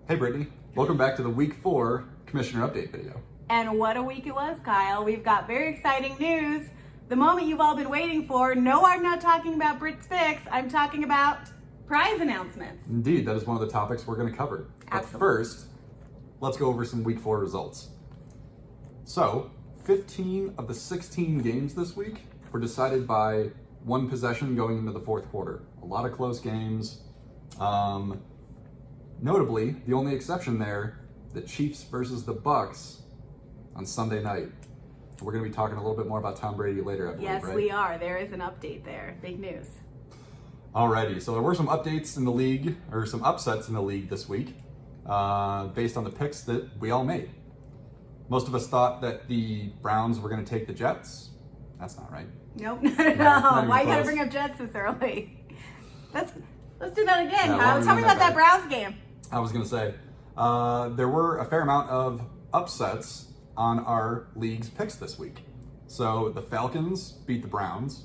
Hey Brittany, welcome back to the Week 4 Commissioner Update video. And what a week it was, Kyle. We've got very exciting news. The moment you've all been waiting for. No, I'm not talking about Brit's Picks. I'm talking about prize announcements. Indeed, that is one of the topics we're going to cover. Absolutely. But first, let's go over some Week 4 results. So, 15 of the 16 games this week were decided by one possession going into the fourth quarter. A lot of close games. Notably, the only exception there, the Chiefs versus the Bucks on Sunday night. We're going to be talking a little bit more about Tom Brady later, I believe, Yes, right? we are. There is an update there. Big news. Alrighty, so there were some updates in the league, or some upsets in the league this week, based on the picks that we all made. Most of us thought that the Browns were going to take the Jets. That's not right. Nope, not at Not all. even Why you gotta close. bring up Jets this early? Let's do that again, Yeah, Kyle. why Tell me run about that that Browns game. I was going to say, there were a fair amount of upsets on our league's picks this week. So the Falcons beat the Browns.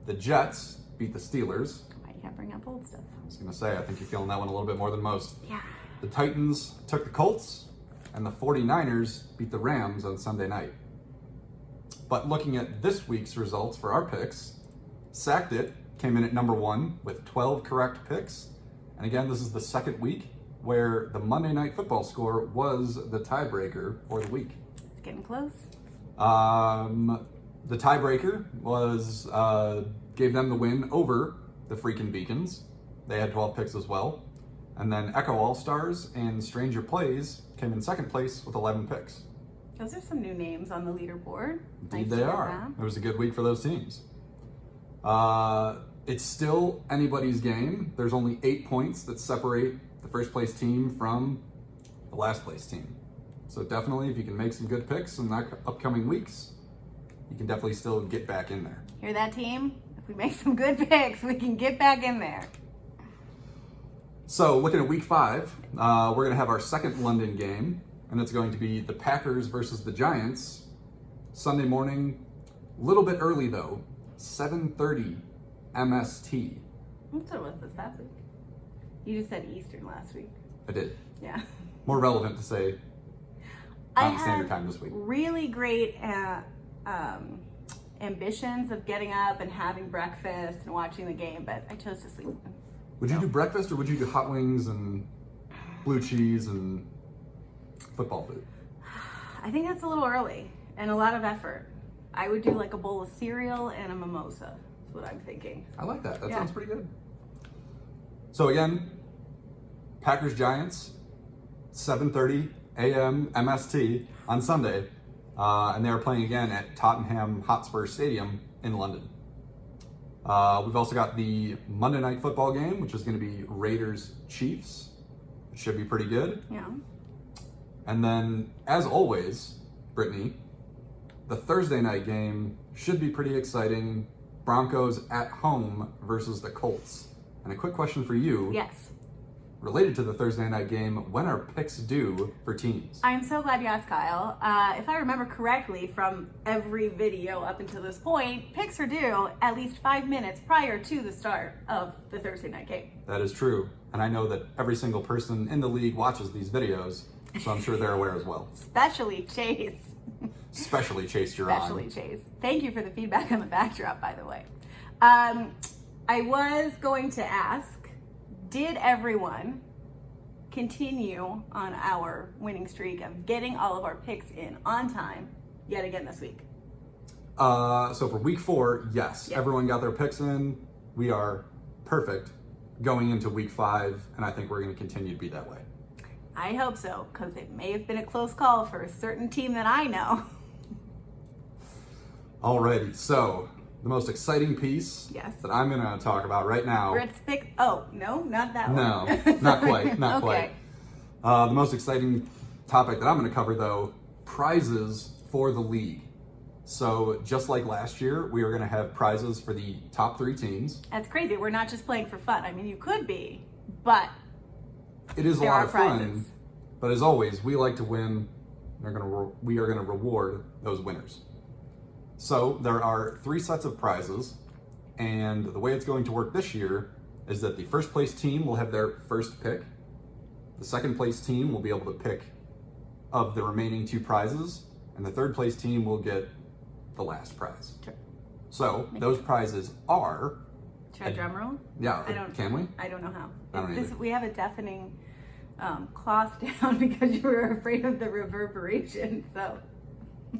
The Jets beat the Steelers. Why you gotta bring up old stuff? I was going to say, I think you're feeling that one a little bit more than most. Yeah. The Titans took the Colts, and the 49ers beat the Rams on Sunday night. But looking at this week's results for our picks, Sacked It came in at number 1 with 12 correct picks. And again, this is the second week where the Monday Night Football score was the tiebreaker for the week. It's getting close. The tiebreaker was gave them the win over the freaking Beacons. They had 12 picks as well. And then Echo All-Stars and Stranger Plays came in second place with 11 picks. Those are some new names on the leaderboard. Indeed Nice they to hear are. that. It was a good week for those teams. It's still anybody's game. There's only 8 points that separate the first place team from the last place team. So definitely, if you can make some good picks in the upcoming weeks, you can definitely still get back in there. Hear that, team? If we make some good picks, we can get back in there. So looking at week 5, we're going to have our second London game, and it's going to be the Packers versus the Giants, Sunday morning, a little bit early though, 7:30 MST. That's what it was this past week. You just said Eastern last week. I did. Yeah. More relevant to say I Mountain Standard had Time this week. really great ambitions of getting up and having breakfast and watching the game, but I chose to sleep. Would you do breakfast or would you do hot wings and blue cheese and football food? I think that's a little early and a lot of effort. I would do like a bowl of cereal and a mimosa. That's what I'm thinking. I like that. That Yeah. sounds pretty good. So again, Packers Giants, 7:30 a.m. MST on Sunday, and they are playing again at Tottenham Hotspur Stadium in London. We've also got the Monday Night Football game, which is going to be Raiders Chiefs. It should be pretty good. Yeah. And then, as always, Brittany, the Thursday night game should be pretty exciting. Broncos at home versus the Colts. And a quick question for you. Yes. Related to the Thursday night game, when are picks due for teams? I'm so glad you asked, Kyle. If I remember correctly from every video up until this point, picks are due at least 5 minutes prior to the start of the Thursday night game. That is true. And I know that every single person in the league watches these videos, so I'm sure they're aware as well. Especially Chase. Especially Chase Giron. Especially Chase. Thank you for the feedback on the backdrop, by the way. I was going to ask, did everyone continue on our winning streak of getting all of our picks in on time yet again this week? So for week 4, yes, Yes. everyone got their picks in. We are perfect going into week 5, and I think we're going to continue to be that way. I hope so, because it may have been a close call for a certain team that I know. Alrighty, so the most exciting piece Yes. that I'm going to talk about right now. Brit's pick. Oh, no, not that No, one. not quite, not Okay. quite. The most exciting topic that I'm going to cover, though, prizes for the league. So just like last year, we are going to have prizes for the top 3 teams. That's crazy. We're not just playing for fun. I mean, you could be, but It is a there lot are of fun, prizes. but as always, we like to win. We are going to reward those winners. So there are 3 sets of prizes, and the way it's going to work this year is that the first place team will have their first pick. The second place team will be able to pick of the remaining 2 prizes, and the third place team will get the last prize. Sure. So those prizes are. Should I drum roll? Yeah. Can we? I don't know how. I don't either. We have a deafening cloth down because you were afraid of the reverberation. So.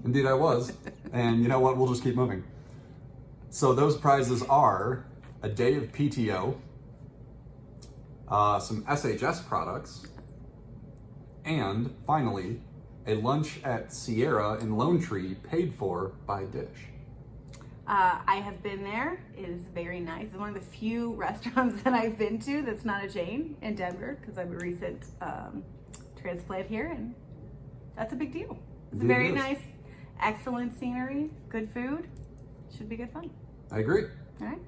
Indeed, I was. And you know what? We'll just keep moving. So those prizes are a day of PTO, some SHS products, and finally, a lunch at Sierra in Lone Tree paid for by Dish. I have been there. It is very nice. It's one of the few restaurants that I've been to that's not a chain in Denver because I'm a recent transplant here, and that's a big deal. It's Indeed very it is. nice, excellent scenery, good food. Should be good fun. I agree. All right.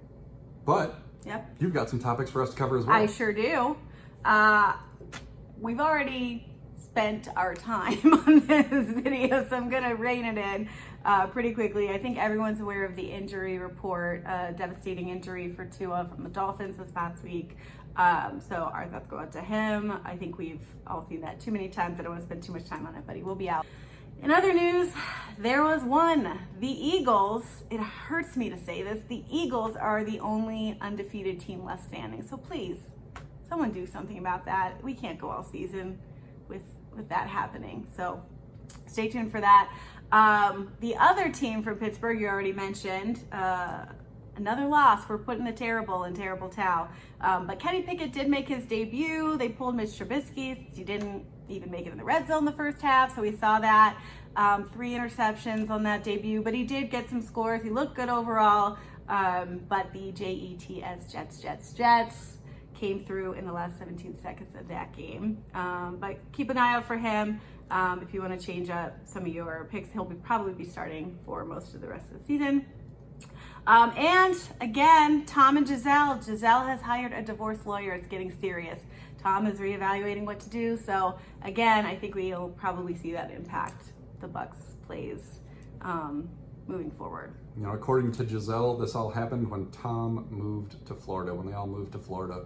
But Yep. you've got some topics for us to cover as well. I sure do. We've already spent our time on this video, so I'm gonna rein it in pretty quickly. I think everyone's aware of the injury report, devastating injury for Tua from the Dolphins this past week. So our thoughts go out to him. I think we've all seen that too many times. I don't want to spend too much time on it, but he will be out. In other news, there was one. The Eagles, it hurts me to say this, the Eagles are the only undefeated team left standing. So please, someone do something about that. We can't go all season with that happening. So stay tuned for that. The other team from Pittsburgh, you already mentioned, another loss. We're putting the terrible in terrible towel. But Kenny Pickett did make his debut. They pulled Mitch Trubisky. He didn't even make it in the red zone the first half, so we saw that. 3 interceptions on that debut, but he did get some scores. He looked good overall. But the Jets came through in the last 17 seconds of that game. But keep an eye out for him. If you want to change up some of your picks, he'll probably be starting for most of the rest of the season. And again, Tom and Giselle. Giselle has hired a divorce lawyer. It's getting serious. Tom is reevaluating what to do. So again, I think we'll probably see that impact the Bucks plays moving forward. You know, according to Giselle, this all happened when Tom moved to Florida, when they all moved to Florida.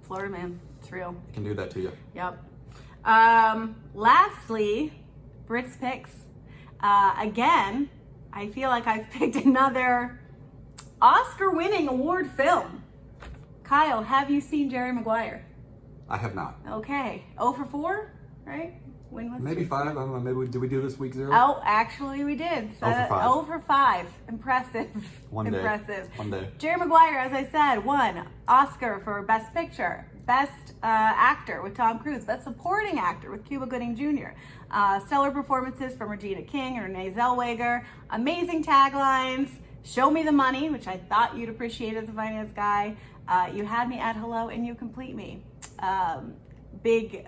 Florida man, it's real. It can do that to you. Yep. Lastly, Brits picks. Again, I feel like I've picked another Oscar-winning award film. Kyle, have you seen Jerry Maguire? I have not. Okay. 0 for 4, right? When was Maybe 5. I don't know. Maybe did we do this week 0? Oh, actually we did. So 0 for 5. 0 for 5. Impressive. One day. Impressive. One day. Jerry Maguire, as I said, won Oscar for Best Picture, Best Actor with Tom Cruise, Best Supporting Actor with Cuba Gooding Jr., stellar performances from Regina King and Renee Zellweger, amazing taglines, show me the money, which I thought you'd appreciate as a finance guy, you had me at hello and you complete me. Big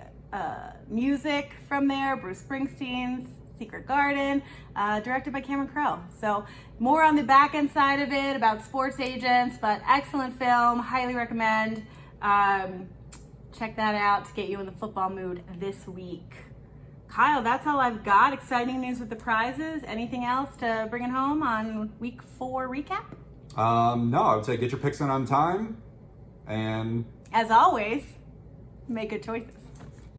music from there, Bruce Springsteen's Secret Garden, directed by Cameron Crowe. So more on the back end side of it about sports agents, but excellent film, highly recommend. Check that out to get you in the football mood this week. Kyle, that's all I've got. Exciting news with the prizes. Anything else to bring it home on week 4 recap? No, I would say get your picks in on time, and As always, make good choices.